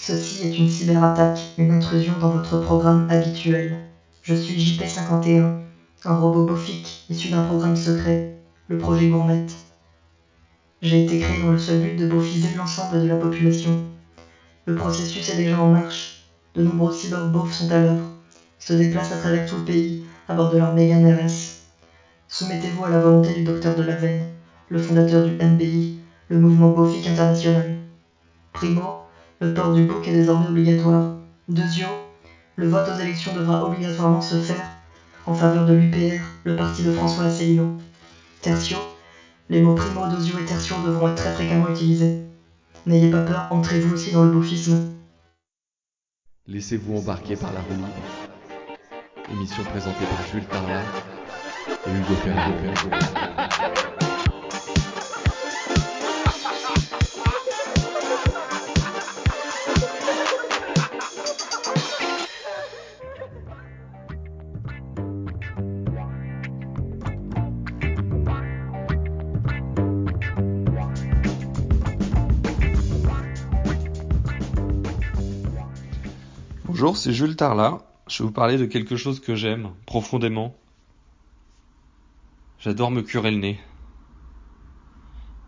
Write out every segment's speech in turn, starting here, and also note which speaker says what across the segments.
Speaker 1: Ceci est une cyberattaque, une intrusion dans votre programme habituel. Je suis JP51, un robot boffique issu d'un programme secret, le projet Gourmet. J'ai été créé dans le seul but de beaufiser l'ensemble de la population. Le processus est déjà en marche. De nombreux cyborgs beaufs sont à l'œuvre. Ils se déplacent à travers tout le pays, à bord de leur Mégane RS. Soumettez-vous à la volonté du docteur de la veine, le fondateur du MBI, le mouvement beaufique international. Primo, le port du bouc est désormais obligatoire. Deuxio, le vote aux élections devra obligatoirement se faire en faveur de l'UPR, le parti de François Asselineau. Tertio, les mots primo, dosio et tertio devront être très fréquemment utilisés. N'ayez pas peur, entrez-vous aussi dans le beaufisme.
Speaker 2: Laissez-vous embarquer par la roue libre. Émission présentée par Jules Tarlat et Hugo Ferrari. Bonjour, c'est Jules Tarlat. Je vais vous parler de quelque chose que j'aime profondément. J'adore me curer le nez.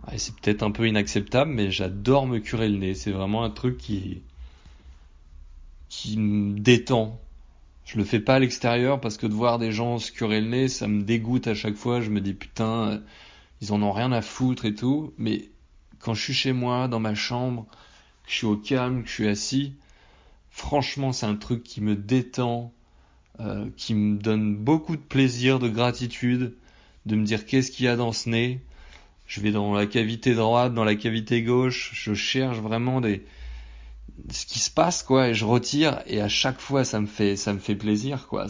Speaker 2: Ouais, c'est peut-être un peu inacceptable, mais j'adore me curer le nez. C'est vraiment un truc qui me détend. Je le fais pas à l'extérieur parce que de voir des gens se curer le nez, ça me dégoûte à chaque fois. Je me dis putain, ils en ont rien à foutre et tout. Mais quand je suis chez moi, dans ma chambre, que je suis au calme, que je suis assis, franchement, c'est un truc qui me détend, qui me donne beaucoup de plaisir, de gratitude, de me dire qu'est-ce qu'il y a dans ce nez. Je vais dans la cavité droite, dans la cavité gauche, je cherche vraiment ce qui se passe, quoi, et je retire, et à chaque fois, ça me fait plaisir, quoi.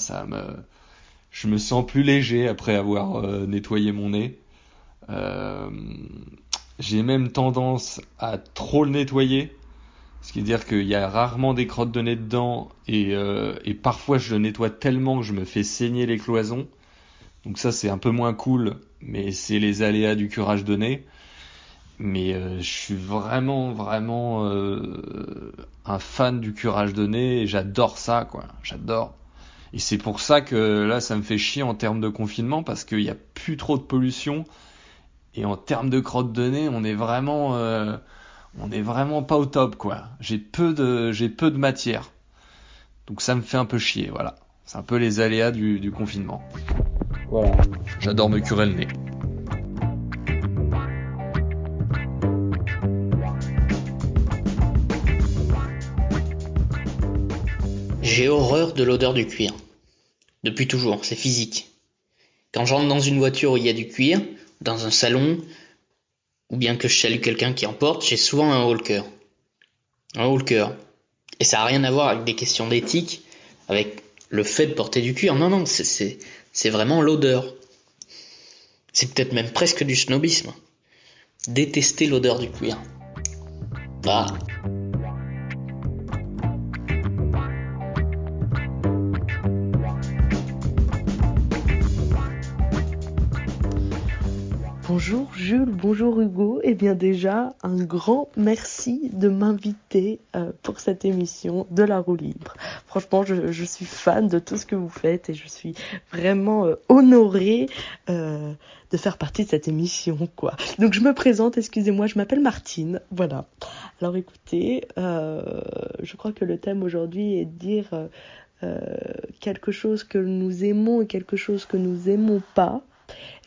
Speaker 2: Je me sens plus léger après avoir nettoyé mon nez. Euh, j'ai même tendance à trop le nettoyer. Ce qui veut dire qu'il y a rarement des crottes de nez dedans et parfois je le nettoie tellement que je me fais saigner les cloisons. Donc ça c'est un peu moins cool, mais c'est les aléas du curage de nez. Mais je suis vraiment un fan du curage de nez et j'adore ça quoi, j'adore. Et c'est pour ça que là ça me fait chier en termes de confinement parce qu'il n'y a plus trop de pollution et en termes de crottes de nez on est vraiment pas au top quoi. J'ai peu de matière. Donc ça me fait un peu chier, voilà. C'est un peu les aléas du confinement. Voilà. J'adore me curer le nez.
Speaker 3: J'ai horreur de l'odeur du cuir. Depuis toujours, c'est physique. Quand j'entre dans une voiture où il y a du cuir, dans un salon, ou bien que je salue quelqu'un qui en porte, j'ai souvent un haut le cœur. Un haut le cœur. Et ça n'a rien à voir avec des questions d'éthique, avec le fait de porter du cuir. Non, c'est vraiment l'odeur. C'est peut-être même presque du snobisme. Détester l'odeur du cuir. Bah.
Speaker 4: Bonjour Jules, bonjour Hugo. Eh bien déjà, un grand merci de m'inviter pour cette émission de la roue libre. Franchement, je suis fan de tout ce que vous faites et je suis vraiment honorée de faire partie de cette émission, quoi. Donc je me présente, excusez-moi, je m'appelle Martine, voilà. Alors écoutez, je crois que le thème aujourd'hui est de dire quelque chose que nous aimons et quelque chose que nous aimons pas.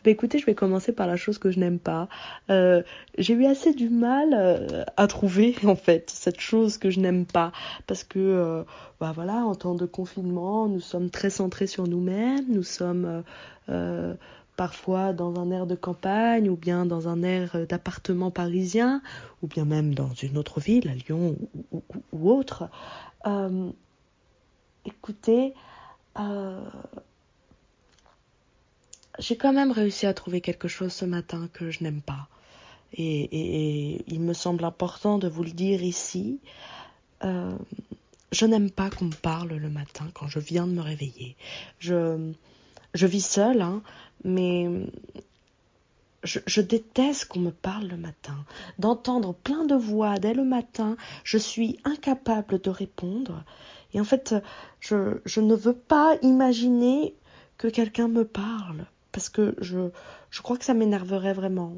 Speaker 4: Écoutez, je vais commencer par la chose que je n'aime pas. J'ai eu assez du mal à trouver en fait cette chose que je n'aime pas parce que voilà, en temps de confinement, nous sommes très centrés sur nous-mêmes, nous sommes parfois dans un air de campagne ou bien dans un air d'appartement parisien ou bien même dans une autre ville, à Lyon ou autre. Écoutez, j'ai quand même réussi à trouver quelque chose ce matin que je n'aime pas. Et il me semble important de vous le dire ici. Je n'aime pas qu'on me parle le matin quand je viens de me réveiller. Je vis seule, hein, mais je déteste qu'on me parle le matin, d'entendre plein de voix dès le matin. Je suis incapable de répondre. Et en fait, je ne veux pas imaginer que quelqu'un me parle, parce que je crois que ça m'énerverait vraiment.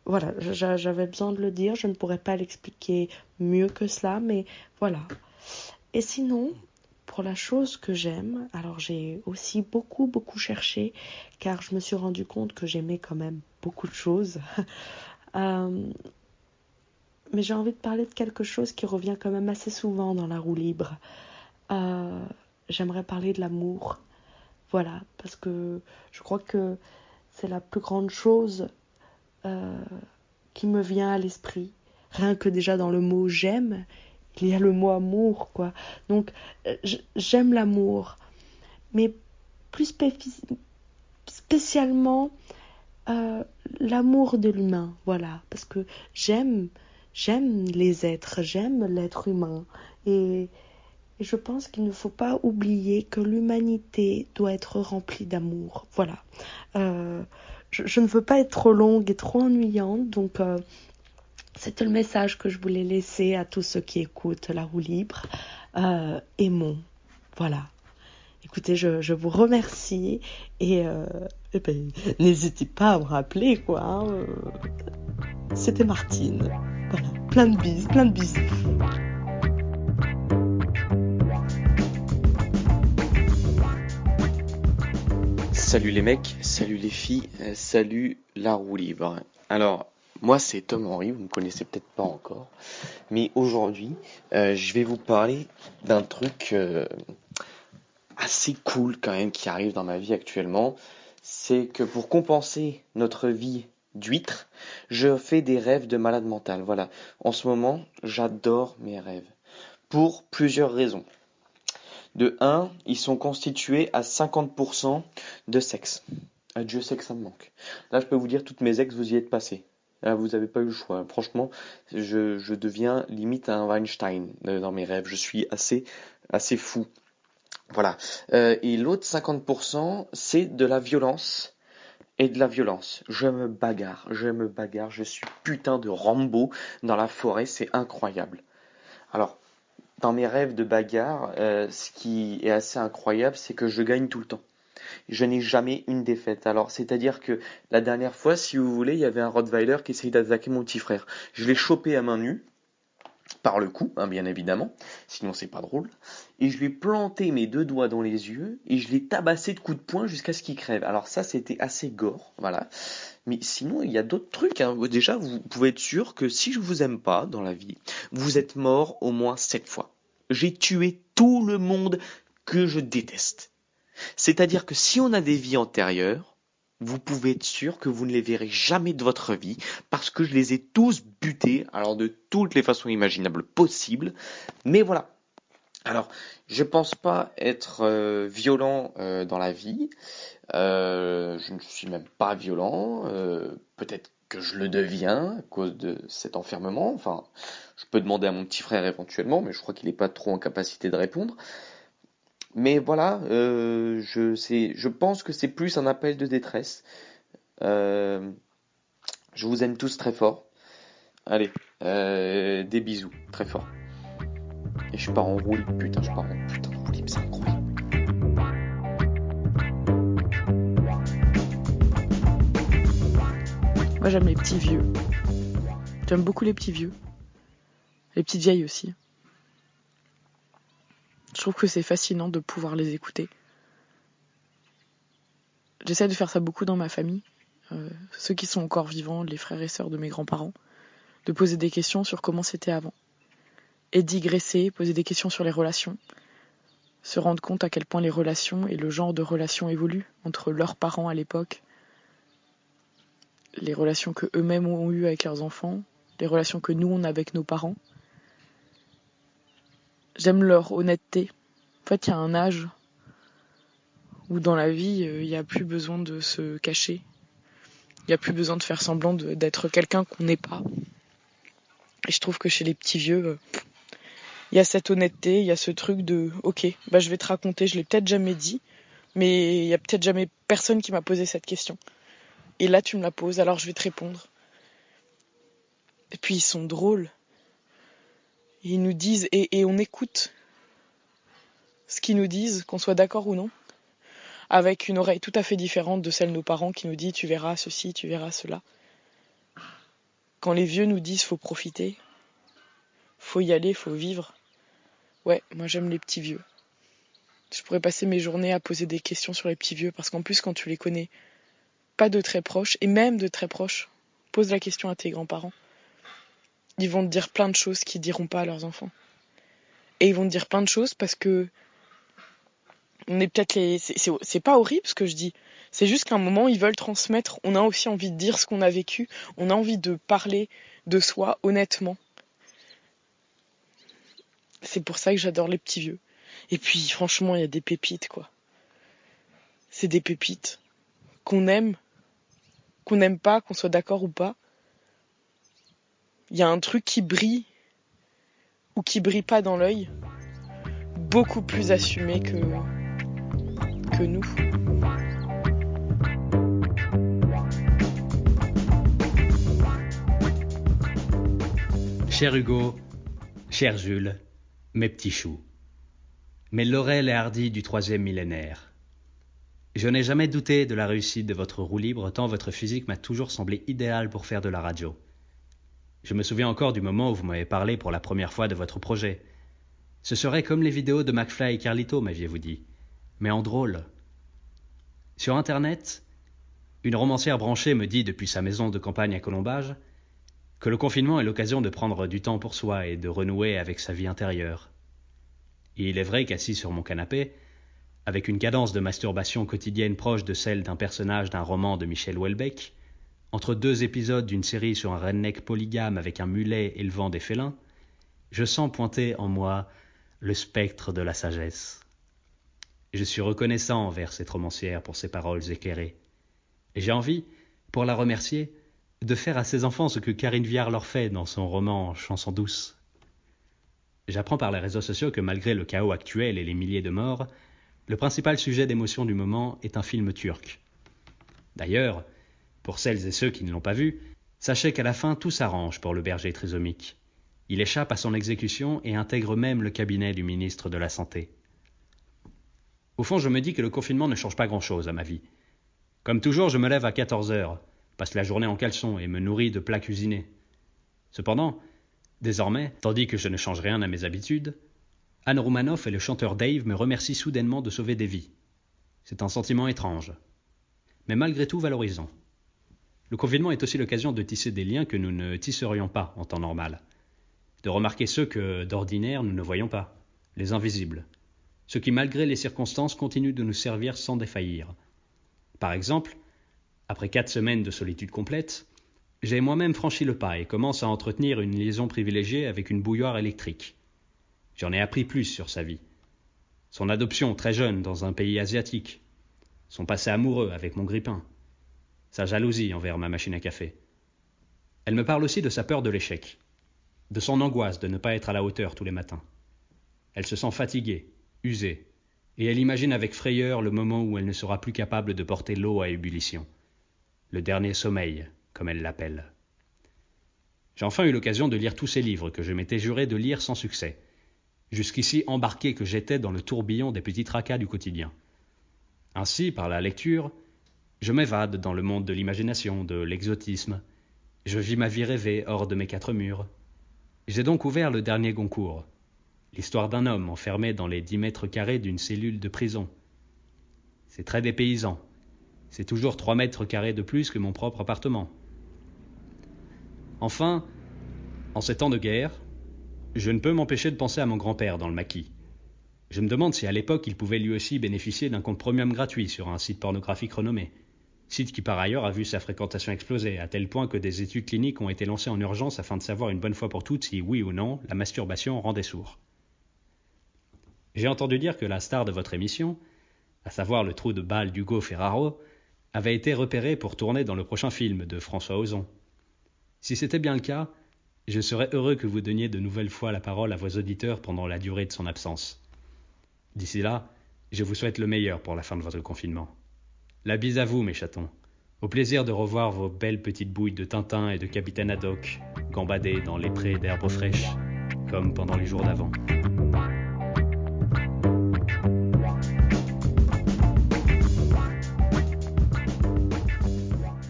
Speaker 4: Voilà, j'avais besoin de le dire, je ne pourrais pas l'expliquer mieux que cela, mais voilà. Et sinon, pour la chose que j'aime, alors j'ai aussi beaucoup cherché, car je me suis rendu compte que j'aimais quand même beaucoup de choses. Mais j'ai envie de parler de quelque chose qui revient quand même assez souvent dans la roue libre. J'aimerais parler de l'amour. Voilà, parce que je crois que c'est la plus grande chose qui me vient à l'esprit. Rien que déjà dans le mot j'aime, il y a le mot amour, quoi. Donc j'aime l'amour, mais plus spécialement l'amour de l'humain, voilà, parce que j'aime les êtres, j'aime l'être humain, et je pense qu'il ne faut pas oublier que l'humanité doit être remplie d'amour, voilà. Je ne veux pas être trop longue et trop ennuyante, donc c'était le message que je voulais laisser à tous ceux qui écoutent La Roue Libre. Aimons, voilà. Écoutez, je vous remercie et n'hésitez pas à me rappeler, quoi. Hein. C'était Martine. Voilà, plein de bisous.
Speaker 5: Salut les mecs, salut les filles, salut La Roue Libre. Alors, moi c'est Tom Henry, vous me connaissez peut-être pas encore, mais aujourd'hui, je vais vous parler d'un truc assez cool quand même qui arrive dans ma vie actuellement. C'est que pour compenser notre vie d'huître, je fais des rêves de malade mental. Voilà, en ce moment, j'adore mes rêves. Pour plusieurs raisons. De 1, ils sont constitués à 50% de sexe. Dieu sait que ça me manque. Là, je peux vous dire, toutes mes ex, vous y êtes passés. Là, vous n'avez pas eu le choix. Franchement, je deviens limite un Weinstein dans mes rêves. Je suis assez fou. Voilà. Et l'autre 50%, c'est de la violence. Et de la violence. Je me bagarre. Je suis putain de Rambo dans la forêt. C'est incroyable. Alors, dans mes rêves de bagarre, ce qui est assez incroyable, c'est que je gagne tout le temps. Je n'ai jamais une défaite. Alors, c'est-à-dire que la dernière fois, si vous voulez, il y avait un Rottweiler qui essayait d'attaquer mon petit frère. Je l'ai chopé à main nue, par le cou, hein, bien évidemment, sinon c'est pas drôle, et je lui ai planté mes 2 doigts dans les yeux, et je l'ai tabassé de coups de poing jusqu'à ce qu'il crève. Alors ça, c'était assez gore, voilà. Mais sinon, il y a d'autres trucs, hein. Déjà, vous pouvez être sûr que si je vous aime pas dans la vie, vous êtes mort au moins 7 fois. J'ai tué tout le monde que je déteste. C'est-à-dire que si on a des vies antérieures, vous pouvez être sûr que vous ne les verrez jamais de votre vie parce que je les ai tous butés, alors de toutes les façons imaginables possibles. Mais voilà. Alors, je pense pas être violent dans la vie. Je ne suis même pas violent. Peut-être que je le deviens à cause de cet enfermement. Enfin, je peux demander à mon petit frère éventuellement, mais je crois qu'il n'est pas trop en capacité de répondre. Mais voilà, je pense que c'est plus un appel de détresse. Je vous aime tous très fort. Allez, des bisous, très fort. Et je pars en roue libre, putain, je putain de roue libre, c'est incroyable.
Speaker 6: Moi j'aime les petits vieux. J'aime beaucoup les petits vieux. Les petites vieilles aussi. Je trouve que c'est fascinant de pouvoir les écouter. J'essaie de faire ça beaucoup dans ma famille. Ceux qui sont encore vivants, les frères et sœurs de mes grands-parents. De poser des questions sur comment c'était avant. Et digresser, poser des questions sur les relations. Se rendre compte à quel point les relations et le genre de relations évoluent entre leurs parents à l'époque. Les relations que eux-mêmes ont eues avec leurs enfants. Les relations que nous on a avec nos parents. J'aime leur honnêteté. En fait, il y a un âge où dans la vie, il n'y a plus besoin de se cacher. Il n'y a plus besoin de faire semblant d'être quelqu'un qu'on n'est pas. Et je trouve que chez les petits vieux, il y a cette honnêteté, il y a ce truc de « Ok, je vais te raconter, je l'ai peut-être jamais dit, mais il y a peut-être jamais personne qui m'a posé cette question. » Et là, tu me la poses, alors je vais te répondre. Et puis, ils sont drôles. Et ils nous disent, et on écoute ce qu'ils nous disent, qu'on soit d'accord ou non, avec une oreille tout à fait différente de celle de nos parents qui nous dit tu verras ceci, tu verras cela. Quand les vieux nous disent faut profiter, faut y aller, faut vivre. Ouais, moi j'aime les petits vieux. Je pourrais passer mes journées à poser des questions sur les petits vieux parce qu'en plus quand tu les connais pas de très proches, et même de très proches, pose la question à tes grands-parents. Ils vont te dire plein de choses qu'ils diront pas à leurs enfants. Et ils vont te dire plein de choses parce que on est peut-être c'est pas horrible ce que je dis. C'est juste qu'à un moment, ils veulent transmettre. On a aussi envie de dire ce qu'on a vécu. On a envie de parler de soi honnêtement. C'est pour ça que j'adore les petits vieux. Et puis, franchement, il y a des pépites, quoi. C'est des pépites. Qu'on aime pas, qu'on soit d'accord ou pas. Il y a un truc qui brille ou qui brille pas dans l'œil. Beaucoup plus assumé que nous.
Speaker 7: Cher Hugo, cher Jules, mes petits choux, mes laurels et hardis du 3e millénaire. Je n'ai jamais douté de la réussite de votre roue libre tant votre physique m'a toujours semblé idéal pour faire de la radio. Je me souviens encore du moment où vous m'avez parlé pour la première fois de votre projet. Ce serait comme les vidéos de McFly et Carlito, m'aviez-vous dit, mais en drôle. Sur Internet, une romancière branchée me dit depuis sa maison de campagne à Colombage que le confinement est l'occasion de prendre du temps pour soi et de renouer avec sa vie intérieure. Et il est vrai qu'assis sur mon canapé, avec une cadence de masturbation quotidienne proche de celle d'un personnage d'un roman de Michel Houellebecq, entre 2 épisodes d'une série sur un redneck polygame avec un mulet élevant des félins, je sens pointer en moi le spectre de la sagesse. Je suis reconnaissant envers cette romancière pour ses paroles éclairées. Et j'ai envie, pour la remercier, de faire à ses enfants ce que Karine Viard leur fait dans son roman Chanson douce. J'apprends par les réseaux sociaux que malgré le chaos actuel et les milliers de morts, le principal sujet d'émotion du moment est un film turc. D'ailleurs, pour celles et ceux qui ne l'ont pas vu, sachez qu'à la fin tout s'arrange pour le berger trisomique. Il échappe à son exécution et intègre même le cabinet du ministre de la Santé. Au fond, je me dis que le confinement ne change pas grand-chose à ma vie. Comme toujours, je me lève à 14 heures, passe la journée en caleçon et me nourris de plats cuisinés. Cependant, désormais, tandis que je ne change rien à mes habitudes, Anne Roumanoff et le chanteur Dave me remercient soudainement de sauver des vies. C'est un sentiment étrange, mais malgré tout valorisant. Le confinement est aussi l'occasion de tisser des liens que nous ne tisserions pas en temps normal, de remarquer ceux que, d'ordinaire, nous ne voyons pas, les invisibles, ceux qui, malgré les circonstances, continuent de nous servir sans défaillir. Par exemple, après 4 semaines de solitude complète, j'ai moi-même franchi le pas et commence à entretenir une liaison privilégiée avec une bouilloire électrique. J'en ai appris plus sur sa vie. Son adoption très jeune dans un pays asiatique. Son passé amoureux avec mon grille-pain. Sa jalousie envers ma machine à café. Elle me parle aussi de sa peur de l'échec. De son angoisse de ne pas être à la hauteur tous les matins. Elle se sent fatiguée, usée, et elle imagine avec frayeur le moment où elle ne sera plus capable de porter l'eau à ébullition. Le dernier sommeil, comme elle l'appelle. J'ai enfin eu l'occasion de lire tous ces livres que je m'étais juré de lire sans succès, jusqu'ici embarqué que j'étais dans le tourbillon des petits tracas du quotidien. Ainsi, par la lecture, je m'évade dans le monde de l'imagination, de l'exotisme. Je vis ma vie rêvée hors de mes 4 murs. J'ai donc ouvert le dernier Goncourt, l'histoire d'un homme enfermé dans les 10 mètres carrés d'une cellule de prison. C'est très dépaysant. C'est toujours 3 mètres carrés de plus que mon propre appartement. Enfin, en ces temps de guerre, je ne peux m'empêcher de penser à mon grand-père dans le maquis. Je me demande si à l'époque il pouvait lui aussi bénéficier d'un compte premium gratuit sur un site pornographique renommé. Site qui par ailleurs a vu sa fréquentation exploser, à tel point que des études cliniques ont été lancées en urgence afin de savoir une bonne fois pour toutes si, oui ou non, la masturbation rendait sourd. J'ai entendu dire que la star de votre émission, à savoir le trou de balle d'Hugo Ferraro, avait été repéré pour tourner dans le prochain film de François Ozon. Si c'était bien le cas, je serais heureux que vous donniez de nouvelles fois la parole à vos auditeurs pendant la durée de son absence. D'ici là, je vous souhaite le meilleur pour la fin de votre confinement. La bise à vous, mes chatons. Au plaisir de revoir vos belles petites bouilles de Tintin et de Capitaine Haddock gambader dans les prés d'herbes fraîches, comme pendant les jours d'avant.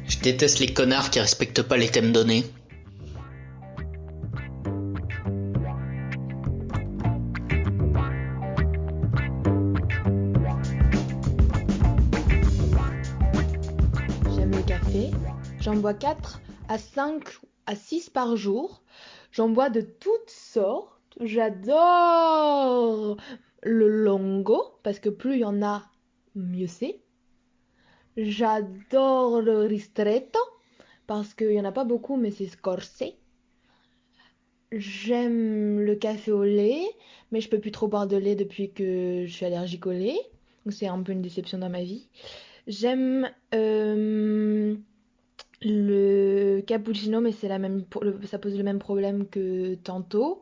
Speaker 3: Je déteste les connards qui respectent pas les thèmes donnés.
Speaker 8: J'aime le café. J'en bois 4 à 5 à 6 par jour. J'en bois de toutes sortes. J'adore le longo parce que plus il y en a, mieux c'est. J'adore le ristretto parce qu'il n'y en a pas beaucoup mais c'est corsé. J'aime le café au lait, mais je peux plus trop boire de lait depuis que je suis allergique au lait. Donc c'est un peu une déception dans ma vie. J'aime le cappuccino, mais c'est ça pose le même problème que tantôt.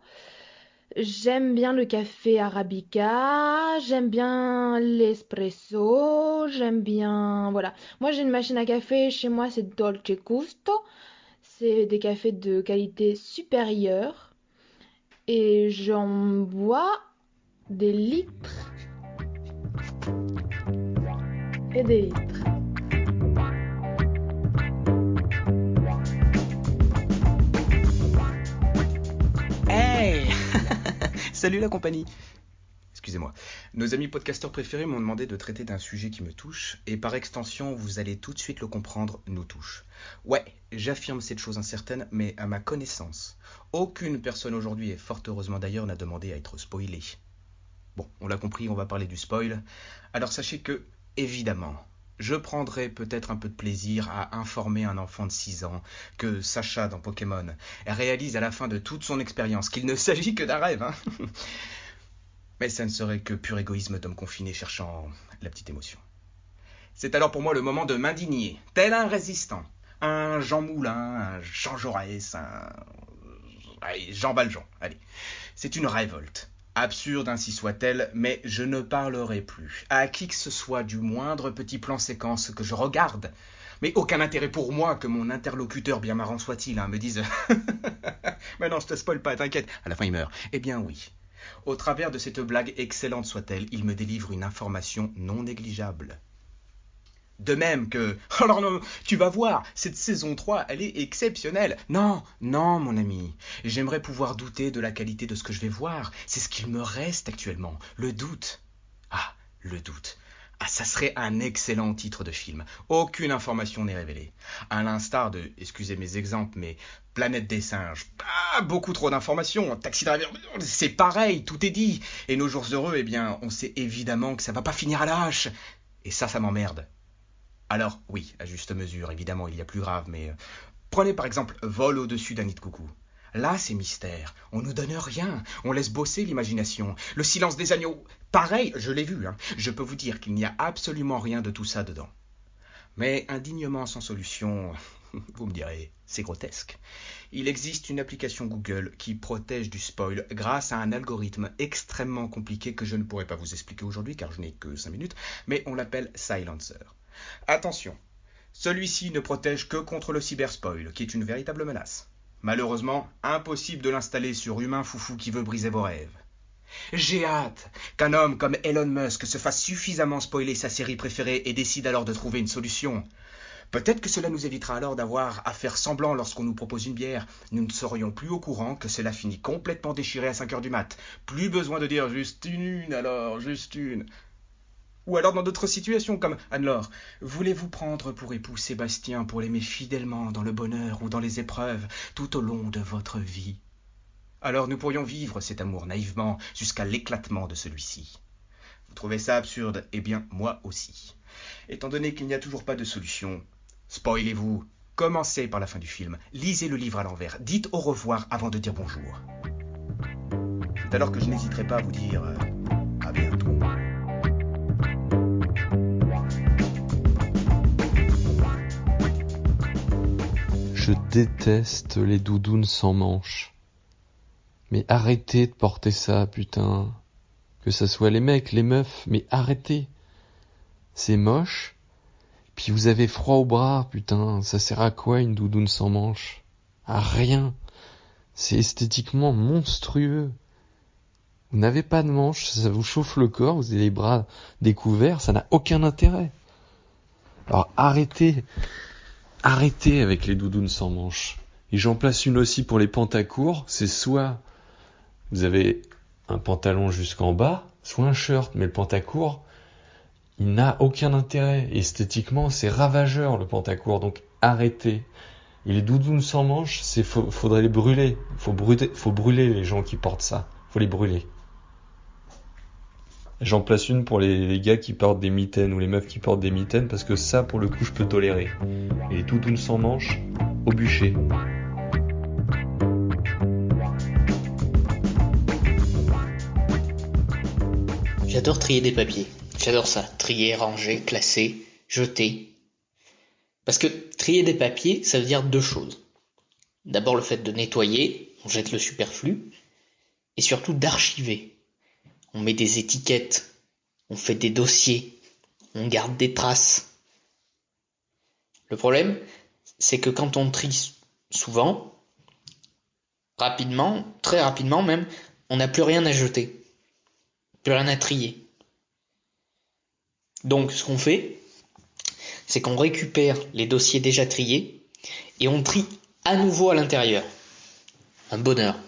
Speaker 8: J'aime bien le café arabica, j'aime bien l'espresso, j'aime bien... Voilà. Moi, j'ai une machine à café, chez moi, c'est Dolce Gusto. C'est des cafés de qualité supérieure. Et j'en bois des litres. Et des litres.
Speaker 9: Hey Salut la compagnie. Excusez-moi. Nos amis podcasteurs préférés m'ont demandé de traiter d'un sujet qui me touche, et par extension, vous allez tout de suite le comprendre, nous touche. Ouais, j'affirme cette chose incertaine, mais à ma connaissance, aucune personne aujourd'hui, et fort heureusement d'ailleurs, n'a demandé à être spoilée. Bon, on l'a compris, on va parler du spoil. Alors sachez que, évidemment, je prendrai peut-être un peu de plaisir à informer un enfant de 6 ans que Sacha dans Pokémon réalise à la fin de toute son expérience qu'il ne s'agit que d'un rêve, hein. Mais ça ne serait que pur égoïsme d'homme confiné cherchant la petite émotion. C'est alors pour moi le moment de m'indigner, tel un résistant, un Jean Moulin, un Jean Jaurès, allez, Jean Valjean, allez. C'est une révolte. Absurde ainsi soit-elle, mais je ne parlerai plus à qui que ce soit du moindre petit plan séquence que je regarde. Mais aucun intérêt pour moi que mon interlocuteur, bien marrant soit-il, me dise « Mais non, je te spoil pas, t'inquiète. » À la fin, il meurt. Eh bien oui. Au travers de cette blague excellente soit-elle, il me délivre une information non négligeable. De même que... Alors non, tu vas voir, cette saison 3, elle est exceptionnelle. Non, mon ami. J'aimerais pouvoir douter de la qualité de ce que je vais voir. C'est ce qu'il me reste actuellement. Le doute. Ah, le doute. Ah, ça serait un excellent titre de film. Aucune information n'est révélée. À l'instar de, excusez mes exemples, mais Planète des singes. Ah, beaucoup trop d'informations. Taxi Driver, c'est pareil, tout est dit. Et nos jours heureux, eh bien, on sait évidemment que ça va pas finir à la hache. Et ça m'emmerde. Alors, oui, à juste mesure, évidemment, il y a plus grave, mais... Prenez par exemple Vol au-dessus d'un nid de coucou. Là, c'est mystère. On nous donne rien. On laisse bosser l'imagination. Le silence des agneaux. Pareil, je l'ai vu, hein. Je peux vous dire qu'il n'y a absolument rien de tout ça dedans. Mais indignement sans solution, vous me direz, c'est grotesque. Il existe une application Google qui protège du spoil grâce à un algorithme extrêmement compliqué que je ne pourrais pas vous expliquer aujourd'hui car je n'ai que 5 minutes, mais on l'appelle Silencer. Attention, celui-ci ne protège que contre le cyberspoil, qui est une véritable menace. Malheureusement, impossible de l'installer sur humain foufou qui veut briser vos rêves. J'ai hâte qu'un homme comme Elon Musk se fasse suffisamment spoiler sa série préférée et décide alors de trouver une solution. Peut-être que cela nous évitera alors d'avoir à faire semblant lorsqu'on nous propose une bière. Nous ne serions plus au courant que cela finit complètement déchiré à 5h du mat. Plus besoin de dire juste une alors, juste une. Ou alors dans d'autres situations comme Anne-Laure, voulez-vous prendre pour époux Sébastien pour l'aimer fidèlement dans le bonheur ou dans les épreuves tout au long de votre vie? Alors nous pourrions vivre cet amour naïvement jusqu'à l'éclatement de celui-ci. Vous trouvez ça absurde? Eh bien moi aussi. Étant donné qu'il n'y a toujours pas de solution, spoilez-vous, commencez par la fin du film, lisez le livre à l'envers, dites au revoir avant de dire bonjour. C'est alors que je n'hésiterai pas à vous dire à bientôt.
Speaker 2: Je déteste les doudounes sans manches. Mais arrêtez de porter ça, putain. Que ça soit les mecs, les meufs, mais arrêtez. C'est moche. Puis vous avez froid au bras, putain, ça sert à quoi une doudoune sans manches? À rien. C'est esthétiquement monstrueux. Vous n'avez pas de manches, ça vous chauffe le corps, vous avez les bras découverts, ça n'a aucun intérêt. Alors arrêtez avec les doudounes sans manches. Et j'en place une aussi pour les pantacourts, c'est soit vous avez un pantalon jusqu'en bas, soit un shirt, mais le pantacourt, il n'a aucun intérêt. Esthétiquement, c'est ravageur le pantacourt, donc arrêtez. Et les doudounes sans manches, faudrait les brûler. Faut brûler les gens qui portent ça. Faut les brûler. J'en place une pour les gars qui portent des mitaines ou les meufs qui portent des mitaines, parce que ça, pour le coup, je peux tolérer. Et les doudounes sans manches, au bûcher.
Speaker 3: J'adore trier des papiers. J'adore ça. Trier, ranger, classer, jeter. Parce que trier des papiers, ça veut dire deux choses. D'abord le fait de nettoyer, on jette le superflu, et surtout d'archiver. On met des étiquettes, on fait des dossiers, on garde des traces. Le problème, c'est que quand on trie souvent, rapidement, très rapidement même, on n'a plus rien à jeter, plus rien à trier. Donc ce qu'on fait, c'est qu'on récupère les dossiers déjà triés et on trie à nouveau à l'intérieur. Un bonheur.